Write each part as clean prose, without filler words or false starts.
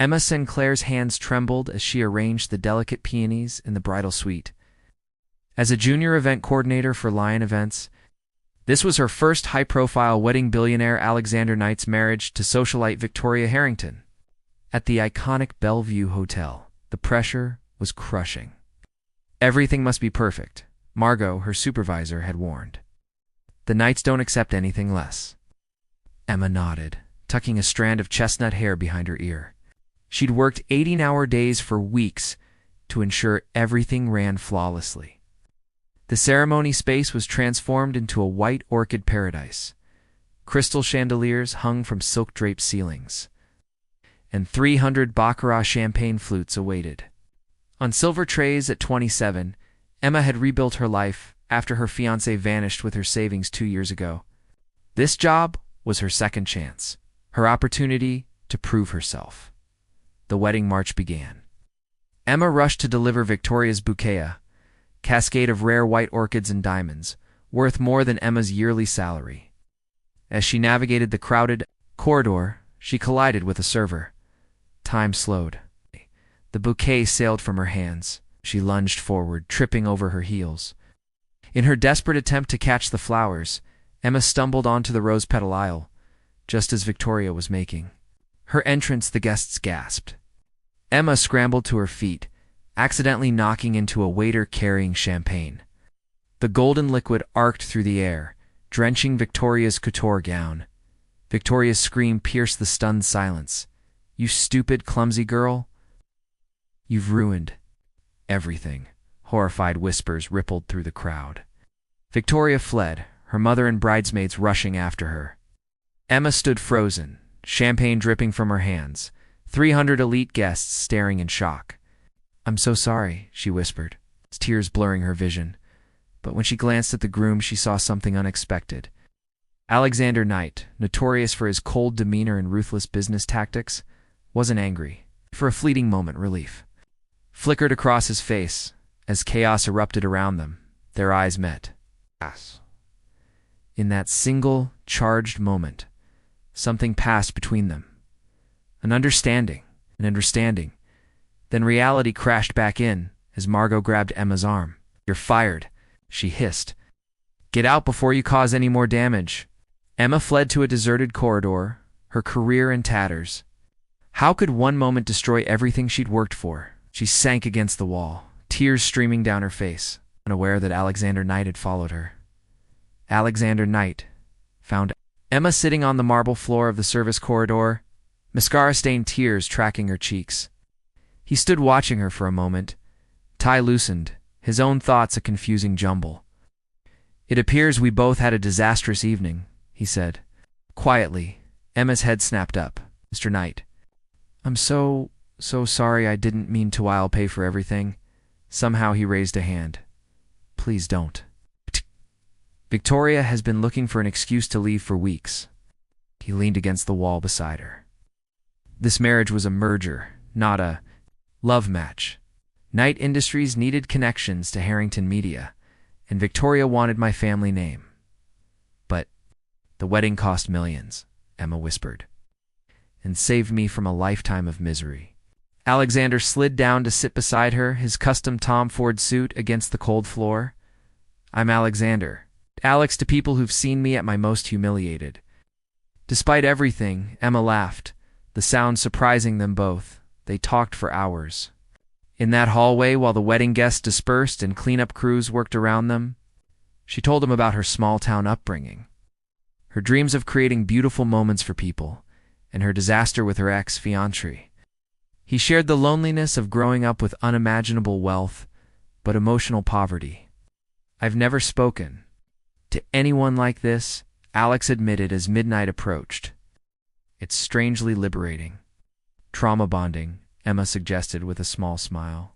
Emma Sinclair's hands trembled as she arranged the delicate peonies in the bridal suite. As a junior event coordinator for Lion Events, this was her first high-profile wedding. Billionaire Alexander Knight's marriage to socialite Victoria Harrington. At the iconic Bellevue Hotel, the pressure was crushing. Everything must be perfect, Margot, her supervisor, had warned. The Knights don't accept anything less. Emma nodded, tucking a strand of chestnut hair behind her ear. She'd worked 18-hour days for weeks to ensure everything ran flawlessly. The ceremony space was transformed into a white orchid paradise. Crystal chandeliers hung from silk-draped ceilings, and 300 Baccarat champagne flutes awaited. On silver trays at 27, Emma had rebuilt her life after her fiancé vanished with her savings 2 years ago. This job was her second chance, her opportunity to prove herself. The wedding march began. Emma rushed to deliver Victoria's bouquet, cascade of rare white orchids and diamonds, worth more than Emma's yearly salary. As she navigated the crowded corridor, she collided with a server. Time slowed. The bouquet sailed from her hands. She lunged forward, tripping over her heels. In her desperate attempt to catch the flowers, Emma stumbled onto the rose-petal aisle, just as Victoria was making her entrance. The guests gasped. Emma scrambled to her feet, accidentally knocking into a waiter carrying champagne. The golden liquid arced through the air, drenching Victoria's couture gown. Victoria's scream pierced the stunned silence. "You stupid, clumsy girl. You've ruined everything." Horrified whispers rippled through the crowd. Victoria fled, her mother and bridesmaids rushing after her. Emma stood frozen, champagne dripping from her hands, 300 elite guests staring in shock. "I'm so sorry," she whispered, tears blurring her vision. But when she glanced at the groom, she saw something unexpected. Alexander Knight, notorious for his cold demeanor and ruthless business tactics, wasn't angry. For a fleeting moment, relief flickered across his face as chaos erupted around them. Their eyes met. In that single, charged moment, something passed between them. An understanding. Then reality crashed back in as Margot grabbed Emma's arm. "You're fired," she hissed. "Get out before you cause any more damage." Emma fled to a deserted corridor, her career in tatters. How could one moment destroy everything she'd worked for? She sank against the wall, tears streaming down her face, unaware that Alexander Knight had followed her. Alexander Knight found Emma sitting on the marble floor of the service corridor, mascara-stained tears tracking her cheeks. He stood watching her for a moment, tie loosened, his own thoughts a confusing jumble. "It appears we both had a disastrous evening," he said. Quietly, Emma's head snapped up. "Mr. Knight, I'm so sorry. I didn't mean to. I'll pay for everything." Somehow he raised a hand. "Please don't." Victoria has been looking for an excuse to leave for weeks. He leaned against the wall beside her. This marriage was a merger, not a love match. Knight Industries needed connections to Harrington Media, and Victoria wanted my family name. "But the wedding cost millions," Emma whispered, "and saved me from a lifetime of misery." Alexander slid down to sit beside her, his custom Tom Ford suit against the cold floor. "I'm Alexander. Alex to people who've seen me at my most humiliated." Despite everything, Emma laughed, the sound surprising them both. They talked for hours. In that hallway, while the wedding guests dispersed and cleanup crews worked around them, she told him about her small-town upbringing, her dreams of creating beautiful moments for people, and her disaster with her ex-fiancé. He shared the loneliness of growing up with unimaginable wealth, but emotional poverty. "I've never spoken to anyone like this," Alex admitted as midnight approached. "It's strangely liberating." "Trauma bonding," Emma suggested with a small smile.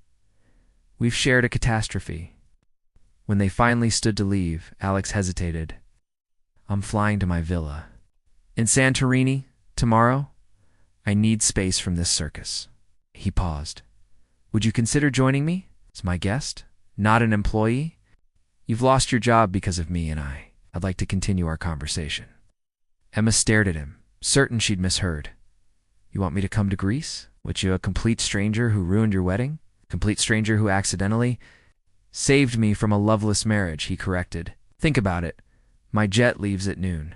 "We've shared a catastrophe." When they finally stood to leave, Alex hesitated. "I'm flying to my villa in Santorini tomorrow. I need space from this circus." He paused. "Would you consider joining me as my guest, not an employee? You've lost your job because of me, and I'd like to continue our conversation." Emma stared at him, certain she'd misheard. "You want me to come to Greece?" Which you a complete stranger who ruined your wedding? Complete stranger who accidentally saved me from a loveless marriage, he corrected. Think about it. My jet leaves at noon.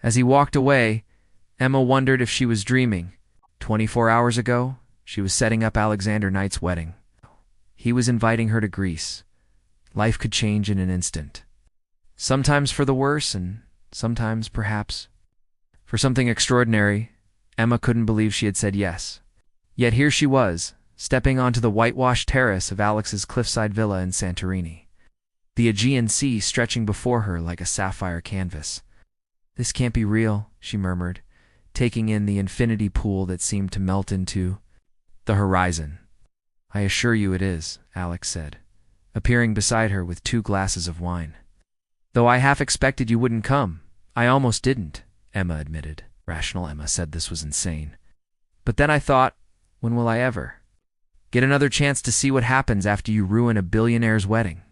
As he walked away, Emma wondered if she was dreaming. 24 hours ago, she was setting up Alexander Knight's wedding. He was inviting her to Greece. Life could change in an instant. Sometimes for the worse, and sometimes, perhaps, for something extraordinary. Emma couldn't believe she had said yes. Yet here she was, stepping onto the whitewashed terrace of Alex's cliffside villa in Santorini. The Aegean Sea stretching before her like a sapphire canvas. This can't be real, she murmured, taking in the infinity pool that seemed to melt into the horizon. I assure you it is, Alex said, appearing beside her with 2 glasses of wine. Though I half expected you wouldn't come, I almost didn't, Emma admitted. Rational Emma said this was insane. But then I thought, when will I ever get another chance to see what happens after you ruin a billionaire's wedding?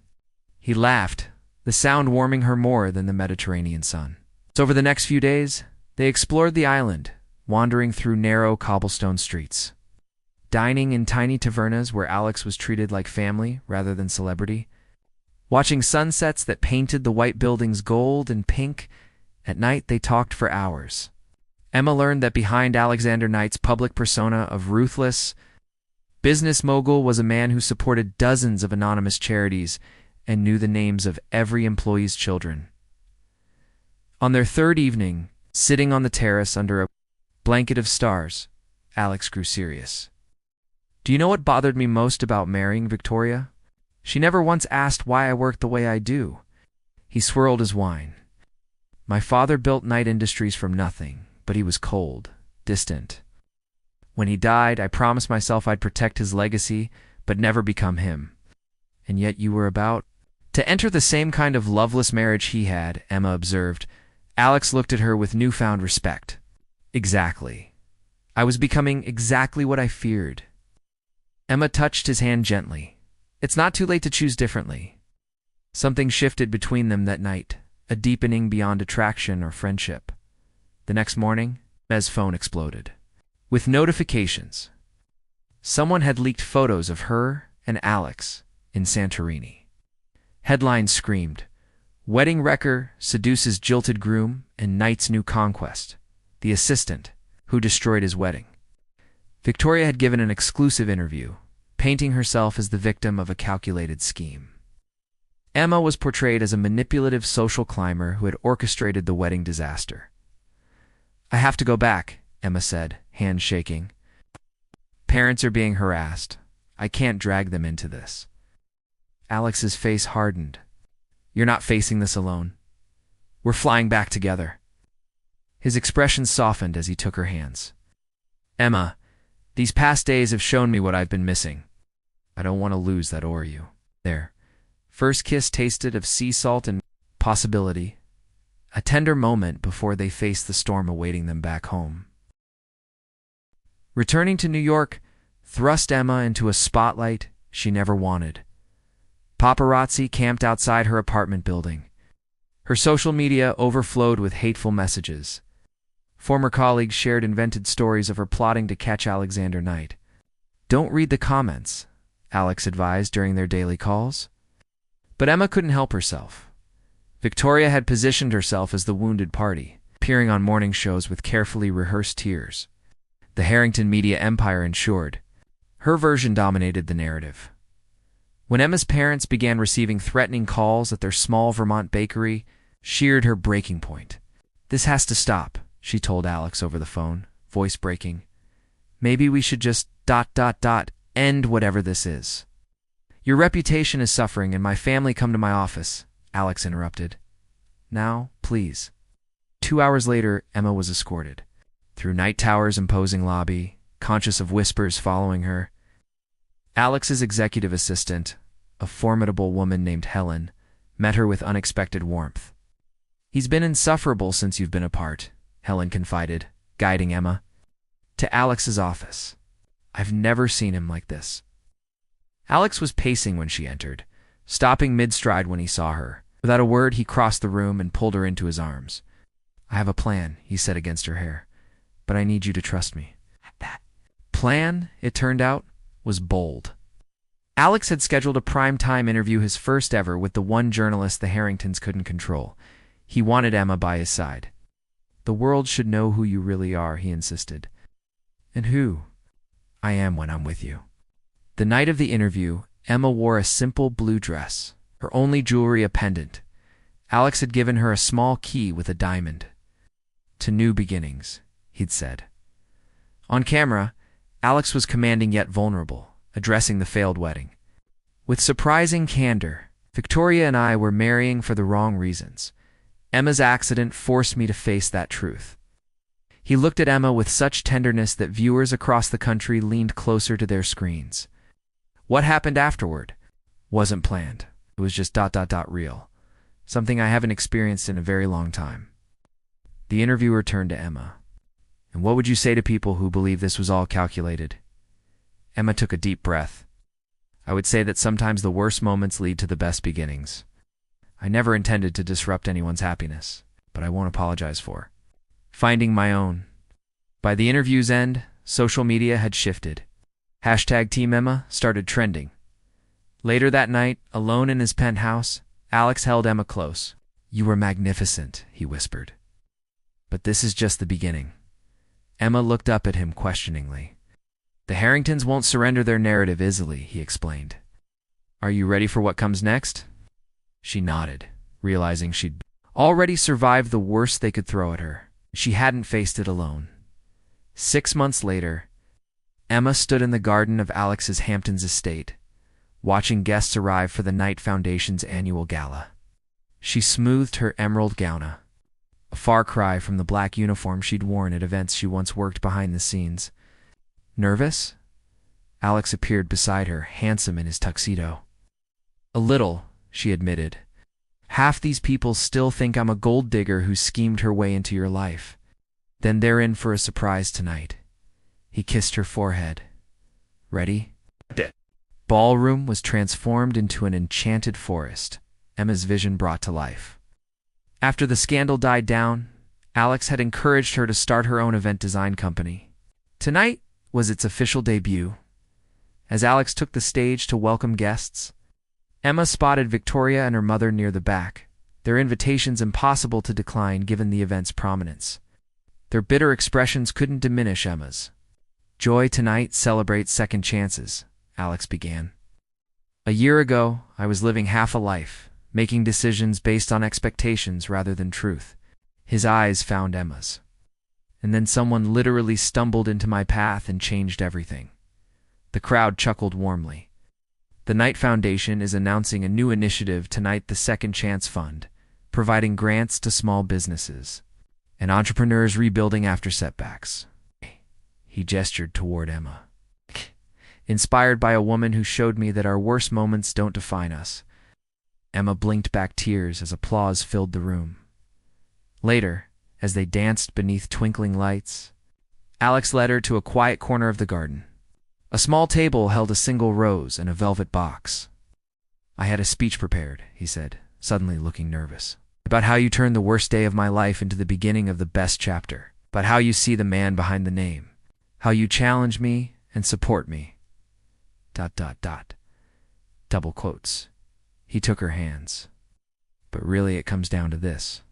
He laughed, the sound warming her more than the Mediterranean sun. So over the next few days, they explored the island, wandering through narrow cobblestone streets, dining in tiny tavernas where Alex was treated like family rather than celebrity, watching sunsets that painted the white buildings gold and pink. At night, they talked for hours. Emma learned that behind Alexander Knight's public persona of ruthless business mogul was a man who supported dozens of anonymous charities and knew the names of every employee's children. On their 3rd evening, sitting on the terrace under a blanket of stars, Alex grew serious. Do you know what bothered me most about marrying Victoria? She never once asked why I worked the way I do. He swirled his wine. My father built Knight Industries from nothing, but he was cold, distant. When he died, I promised myself I'd protect his legacy, but never become him. And yet you were about to enter the same kind of loveless marriage he had, Emma observed. Alex looked at her with newfound respect. Exactly. I was becoming exactly what I feared. Emma touched his hand gently. It's not too late to choose differently. Something shifted between them that night, a deepening beyond attraction or friendship. The next morning, Emma's phone exploded with notifications. Someone had leaked photos of her and Alex in Santorini. Headlines screamed, "Wedding wrecker seduces jilted groom and Knight's new conquest, the assistant who destroyed his wedding." Victoria had given an exclusive interview, painting herself as the victim of a calculated scheme. Emma was portrayed as a manipulative social climber who had orchestrated the wedding disaster. I have to go back, Emma said, hands shaking. Parents are being harassed. I can't drag them into this. Alex's face hardened. You're not facing this alone. We're flying back together. His expression softened as he took her hands. Emma, these past days have shown me what I've been missing. I don't want to lose that Oreo. Their first kiss tasted of sea salt and possibility, a tender moment before they faced the storm awaiting them back home. Returning to New York thrust Emma into a spotlight she never wanted. Paparazzi camped outside her apartment building. Her social media overflowed with hateful messages. Former colleagues shared invented stories of her plotting to catch Alexander Knight. Don't read the comments, Alex advised during their daily calls. But Emma couldn't help herself. Victoria had positioned herself as the wounded party, appearing on morning shows with carefully rehearsed tears. The Harrington media empire ensured. Her version dominated the narrative. When Emma's parents began receiving threatening calls at their small Vermont bakery, sheared her breaking point. This has to stop, she told Alex over the phone, voice breaking. Maybe we should just ... end whatever this is. Your reputation is suffering and my family come to my office, Alex interrupted. Now, please. 2 hours later, Emma was escorted. Through Knight Tower's imposing lobby, conscious of whispers following her. Alex's executive assistant, a formidable woman named Helen, met her with unexpected warmth. He's been insufferable since you've been apart, Helen confided, guiding Emma to Alex's office. I've never seen him like this. Alex was pacing when she entered, stopping mid-stride when he saw her. Without a word, he crossed the room and pulled her into his arms. I have a plan, he said against her hair, but I need you to trust me. plan, it turned out, was bold. Alex had scheduled a prime-time interview, his first ever, with the one journalist the Harringtons couldn't control. He wanted Emma by his side. "The world should know who you really are," he insisted. "And who I am when I'm with you." The night of the interview, Emma wore a simple blue dress, her only jewelry a pendant. Alex had given her a small key with a diamond. "To new beginnings," he'd said. On camera, Alex was commanding yet vulnerable, addressing the failed wedding. "With surprising candor, Victoria and I were marrying for the wrong reasons. Emma's accident forced me to face that truth." He looked at Emma with such tenderness that viewers across the country leaned closer to their screens. What happened afterward wasn't planned. It was just real. Something I haven't experienced in a very long time. The interviewer turned to Emma. "And what would you say to people who believe this was all calculated?" Emma took a deep breath. "I would say that sometimes the worst moments lead to the best beginnings. I never intended to disrupt anyone's happiness, but I won't apologize for finding my own." By the interview's end, social media had shifted. #TeamEmma started trending. Later that night, alone in his penthouse, Alex held Emma close. "You were magnificent," he whispered. "But this is just the beginning." Emma looked up at him questioningly. "The Harringtons won't surrender their narrative easily," he explained. "Are you ready for what comes next?" She nodded, realizing she'd already survived the worst they could throw at her. She hadn't faced it alone. 6 months later, Emma stood in the garden of Alex's Hamptons estate, watching guests arrive for the Knight Foundation's annual gala. She smoothed her emerald gown, a far cry from the black uniform she'd worn at events she once worked behind the scenes. "Nervous?" Alex appeared beside her, handsome in his tuxedo. "A little," she admitted. "Half these people still think I'm a gold digger who schemed her way into your life. Then they're in for a surprise tonight." He kissed her forehead. "Ready?" The ballroom was transformed into an enchanted forest, Emma's vision brought to life. After the scandal died down, Alex had encouraged her to start her own event design company. Tonight was its official debut. As Alex took the stage to welcome guests, Emma spotted Victoria and her mother near the back, their invitations impossible to decline given the event's prominence. Their bitter expressions couldn't diminish Emma's. "Joy tonight celebrates second chances," Alex began. "A year ago, I was living half a life, making decisions based on expectations rather than truth." His eyes found Emma's. "And then someone literally stumbled into my path and changed everything." The crowd chuckled warmly. The Knight Foundation is announcing a new initiative tonight, the Second Chance Fund, providing grants to small businesses and entrepreneurs rebuilding after setbacks. He gestured toward Emma. "Inspired by a woman who showed me that our worst moments don't define us." Emma blinked back tears as applause filled the room. Later, as they danced beneath twinkling lights, Alex led her to a quiet corner of the garden. A small table held a single rose and a velvet box. "I had a speech prepared," he said, suddenly looking nervous, "about how you turned the worst day of my life into the beginning of the best chapter, about how you see the man behind the name, how you challenge me and support me. ... Double quotes. He took her hands. "But really it comes down to this.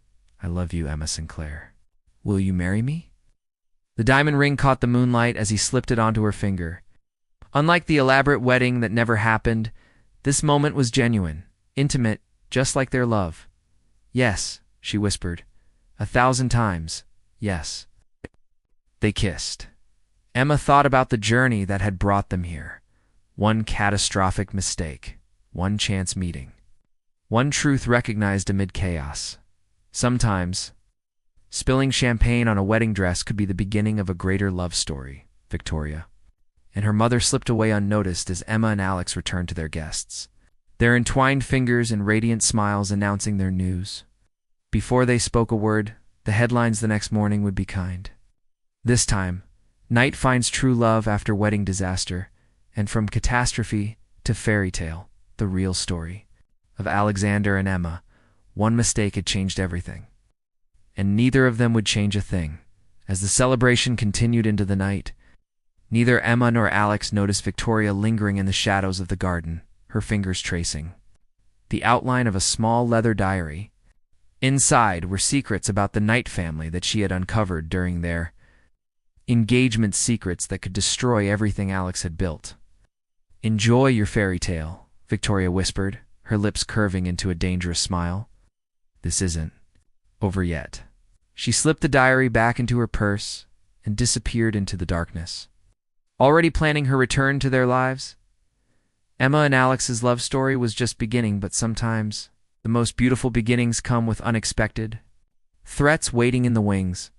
I love you, Emma Sinclair. Will you marry me?" The diamond ring caught the moonlight as he slipped it onto her finger. Unlike the elaborate wedding that never happened, this moment was genuine, intimate, just like their love. "Yes," she whispered. 1,000 times, yes. They kissed. Emma thought about the journey that had brought them here. One catastrophic mistake, one chance meeting, one truth recognized amid chaos. Sometimes, spilling champagne on a wedding dress could be the beginning of a greater love story, Victoria. And her mother slipped away unnoticed as Emma and Alex returned to their guests, their entwined fingers and radiant smiles announcing their news. Before they spoke a word, the headlines the next morning would be kind. This time, Knight finds true love after wedding disaster, and from catastrophe to fairy tale, the real story of Alexander and Emma. One mistake had changed everything. And neither of them would change a thing. As the celebration continued into the night, Neither Emma nor Alex noticed Victoria lingering in the shadows of the garden, her fingers tracing the outline of a small leather diary. Inside were secrets about the Knight family that she had uncovered during their engagement, secrets that could destroy everything Alex had built. "Enjoy your fairy tale," Victoria whispered, her lips curving into a dangerous smile. "This isn't over yet." She slipped the diary back into her purse and disappeared into the darkness. Already planning her return to their lives? Emma and Alex's love story was just beginning, but sometimes the most beautiful beginnings come with unexpected threats waiting in the wings.